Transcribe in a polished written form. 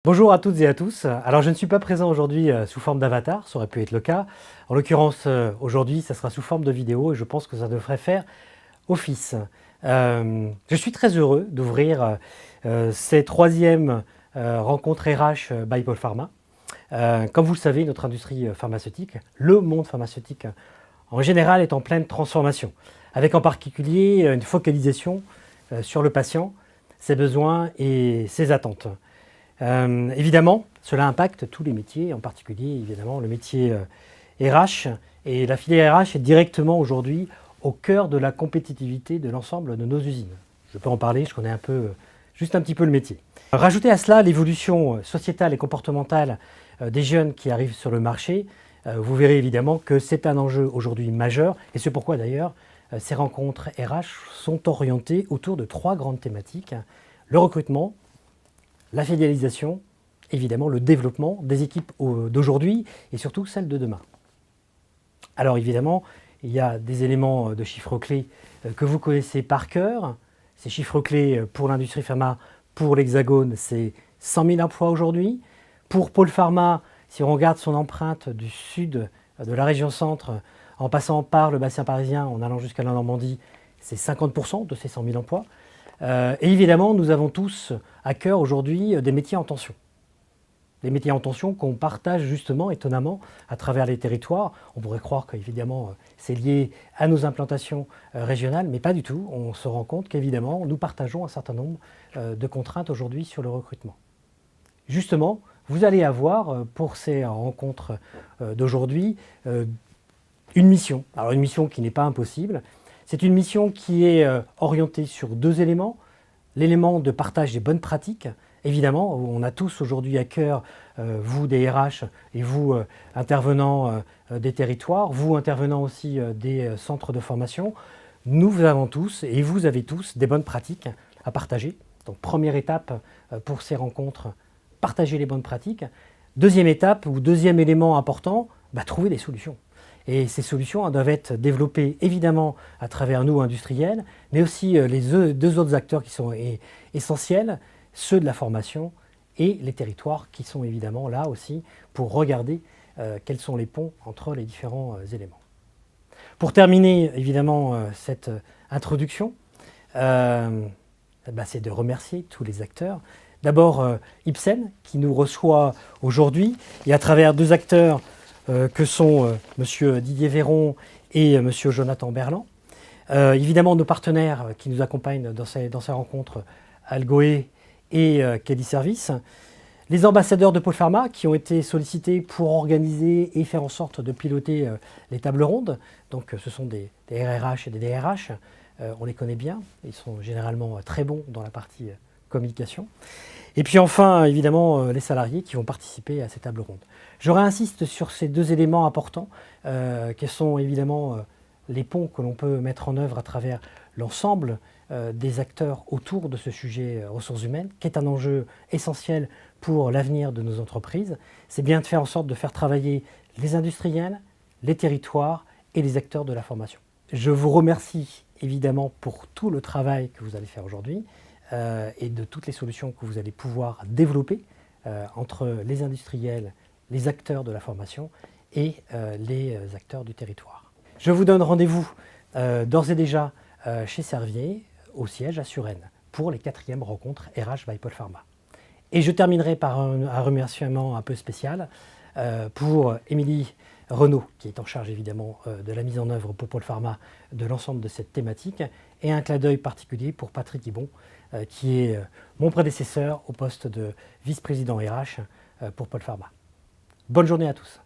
Bonjour à toutes et à tous. Alors je ne suis pas présent aujourd'hui sous forme d'avatar, ça aurait pu être le cas. En l'occurrence aujourd'hui ça sera sous forme de vidéo et je pense que ça devrait faire office. Je suis très heureux d'ouvrir ces troisièmes rencontres RH by Paul Pharma. Comme vous le savez, notre industrie pharmaceutique, le monde pharmaceutique en général est en pleine transformation, avec en particulier une focalisation sur le patient, ses besoins et ses attentes. Évidemment, cela impacte tous les métiers, en particulier évidemment le métier RH. Et la filière RH est directement aujourd'hui au cœur de la compétitivité de l'ensemble de nos usines. Je peux en parler, je connais juste un petit peu le métier. Rajoutez à cela l'évolution sociétale et comportementale des jeunes qui arrivent sur le marché. Vous verrez évidemment que c'est un enjeu aujourd'hui majeur. Et c'est pourquoi d'ailleurs ces rencontres RH sont orientées autour de trois grandes thématiques. Le recrutement, la fidélisation, évidemment le développement des équipes d'aujourd'hui et surtout celles de demain. Alors évidemment, il y a des éléments de chiffres clés que vous connaissez par cœur. Ces chiffres clés pour l'industrie pharma, pour l'Hexagone, c'est 100 000 emplois aujourd'hui. Pour Paul Pharma, si on regarde son empreinte du sud de la région centre, en passant par le bassin parisien, en allant jusqu'à la Normandie, c'est 50% de ces 100 000 emplois. Et évidemment, nous avons tous à cœur aujourd'hui des métiers en tension. Des métiers en tension qu'on partage justement, étonnamment, à travers les territoires. On pourrait croire qu'évidemment, c'est lié à nos implantations régionales, mais pas du tout. On se rend compte qu'évidemment, nous partageons un certain nombre de contraintes aujourd'hui sur le recrutement. Justement, vous allez avoir, pour ces rencontres d'aujourd'hui, une mission. Alors une mission qui n'est pas impossible. C'est une mission qui est orientée sur deux éléments. L'élément de partage des bonnes pratiques. Évidemment, on a tous aujourd'hui à cœur, vous des RH et vous intervenants des territoires, vous intervenants aussi des centres de formation. Nous avons tous et vous avez tous des bonnes pratiques à partager. Donc première étape pour ces rencontres, partager les bonnes pratiques. Deuxième étape ou deuxième élément important, trouver des solutions. Et ces solutions doivent être développées évidemment à travers nous industriels, mais aussi les deux autres acteurs qui sont essentiels, ceux de la formation et les territoires qui sont évidemment là aussi pour regarder quels sont les ponts entre les différents éléments. Pour terminer évidemment cette introduction, c'est de remercier tous les acteurs. D'abord Ipsen qui nous reçoit aujourd'hui et à travers deux acteurs que sont M. Didier Véron et M. Jonathan Berland. Évidemment, nos partenaires qui nous accompagnent dans ces rencontres, Algoé et Kelly Service. Les ambassadeurs de Paul Pharma qui ont été sollicités pour organiser et faire en sorte de piloter les tables rondes. Donc ce sont des RRH et des DRH. On les connaît bien, ils sont généralement très bons dans la partie communication. Et puis enfin, évidemment, les salariés qui vont participer à ces tables rondes. Je réinsiste sur ces deux éléments importants, qui sont évidemment les ponts que l'on peut mettre en œuvre à travers l'ensemble des acteurs autour de ce sujet ressources humaines, qui est un enjeu essentiel pour l'avenir de nos entreprises. C'est bien de faire en sorte de faire travailler les industriels, les territoires et les acteurs de la formation. Je vous remercie évidemment pour tout le travail que vous allez faire aujourd'hui. Et de toutes les solutions que vous allez pouvoir développer entre les industriels, les acteurs de la formation et les acteurs du territoire. Je vous donne rendez-vous d'ores et déjà chez Servier, au siège à Suresnes, pour les 4e rencontres RH by Paul Pharma. Et je terminerai par un remerciement un peu spécial pour Émilie Renaud, qui est en charge évidemment de la mise en œuvre pour Paul Pharma de l'ensemble de cette thématique, et un clin d'œil particulier pour Patrick Ibon, qui est mon prédécesseur au poste de vice-président RH pour Paul Pharma. Bonne journée à tous.